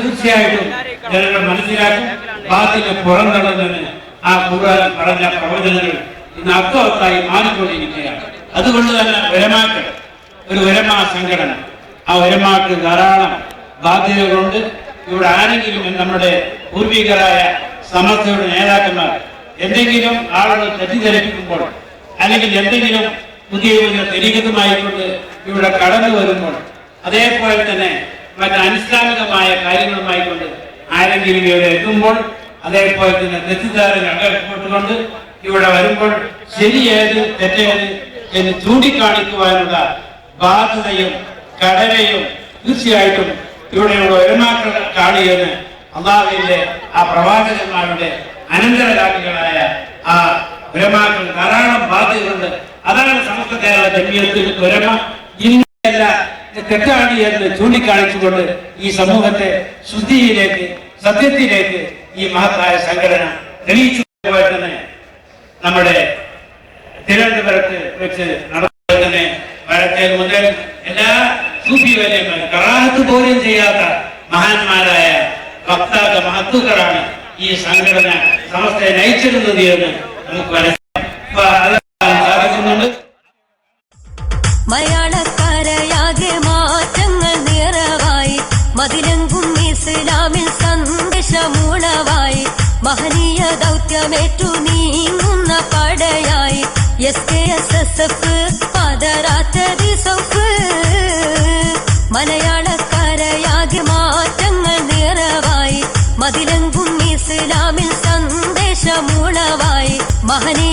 തീർച്ചയായിട്ടും ജനങ്ങൾ മനസ്സിലാക്കും. ബാത്തിനെ പുറന്തള്ളുന്നതിന് ആ ഖുർആൻ പറഞ്ഞ പ്രവചനങ്ങൾ ഇന്ന് അർത്ഥവത്തായി മാറിക്കൊണ്ടിരിക്കുകയാണ്. അതുകൊണ്ട് തന്നെ ഉലമാക്കൾ ഒരു ഉലമാ സംഘടന, ആ ഉലമാക്ക് ധാരാളം ബാധ്യതകളുണ്ട്. ഇവിടെ ആരെങ്കിലും നമ്മുടെ പൂർവികരായ സമസ്തയുടെ നേതാക്കന്മാർ എന്തെങ്കിലും ആളുകൾ തെറ്റിദ്ധരിപ്പിക്കുമ്പോൾ അല്ലെങ്കിൽ എന്തെങ്കിലും പുതിയ പുതിയ തെരീകത്തുമായിക്കൊണ്ട് ഇവിടെ കടന്നു വരുമ്പോൾ, അതേപോലെ തന്നെ മറ്റ് അനിസ്ലാമികമായ കാര്യങ്ങളുമായിക്കൊണ്ട് ആരെങ്കിലും ഇവിടെ എത്തുമ്പോൾ, അതേപോലെ തന്നെ തെറ്റിദ്ധാരണ അകപ്പെട്ടുകൊണ്ട് ഇവിടെ വരുമ്പോൾ ശരിയേത് തെറ്റേത് എന്ന് ചൂണ്ടിക്കാണിക്കുവാനുള്ള ബാധ്യതയും കടമയും തീർച്ചയായിട്ടും ഇവിടെയുള്ള ഉലമാക്കൾ കാണിയെന്ന് അള്ളാഹുവിന്റെ ആ പ്രവാചകന്മാരുടെ അനന്തരകാമികളായ ആ ഉലമാക്കൾ ധാരാളം ബാധ്യതയുണ്ട്. അതാണ് സമസ്ത കേരള ജമിയത്തുൽ ഉലമ ഇന്നല്ല തെറ്റാണ് എന്ന് ചൂണ്ടിക്കാണിച്ചുകൊണ്ട് ഈ സമൂഹത്തെ ശുദ്ധിയിലേക്ക്, സത്യത്തിലേക്ക് ഈ മഹത്തായ സംഘടന തെളിയിച്ചു. തന്നെ നമ്മുടെ തിരുവനന്തപുരത്ത് വെച്ച് നടത്തുന്നത് തന്നെ വരത്തേൽ മുതൽ എല്ലാ സൂഫി വര്യന്മാരും കറാഹത്ത് പോലും ചെയ്യാത്ത മഹാന്മാരായ ഭക്താക്ക മഹത്തുക്കളാണ് ഈ സംഘടന സമസ്തയെ നയിച്ചിരുന്നത് എന്ന് നമുക്ക് സാധിക്കുന്നുണ്ട്. മലയാളക്കരയാകെ മാറ്റങ്ങൾ നിറവായി, മതിലെങ്കും ഇസ്ലാമിൽ സന്ദേശമുളവായി, മഹനീയ ദൗത്യമേറ്റു നീങ്ങുന്ന പടയായി SKSSF പതരാത്തതി സൗഫ്. മലയാളക്കരയാകെ മാറ്റങ്ങൾ നിറവായി, മതിലെങ്കും ഇസ്ലാമിൽ സന്ദേശമുളവായി, മഹനീയ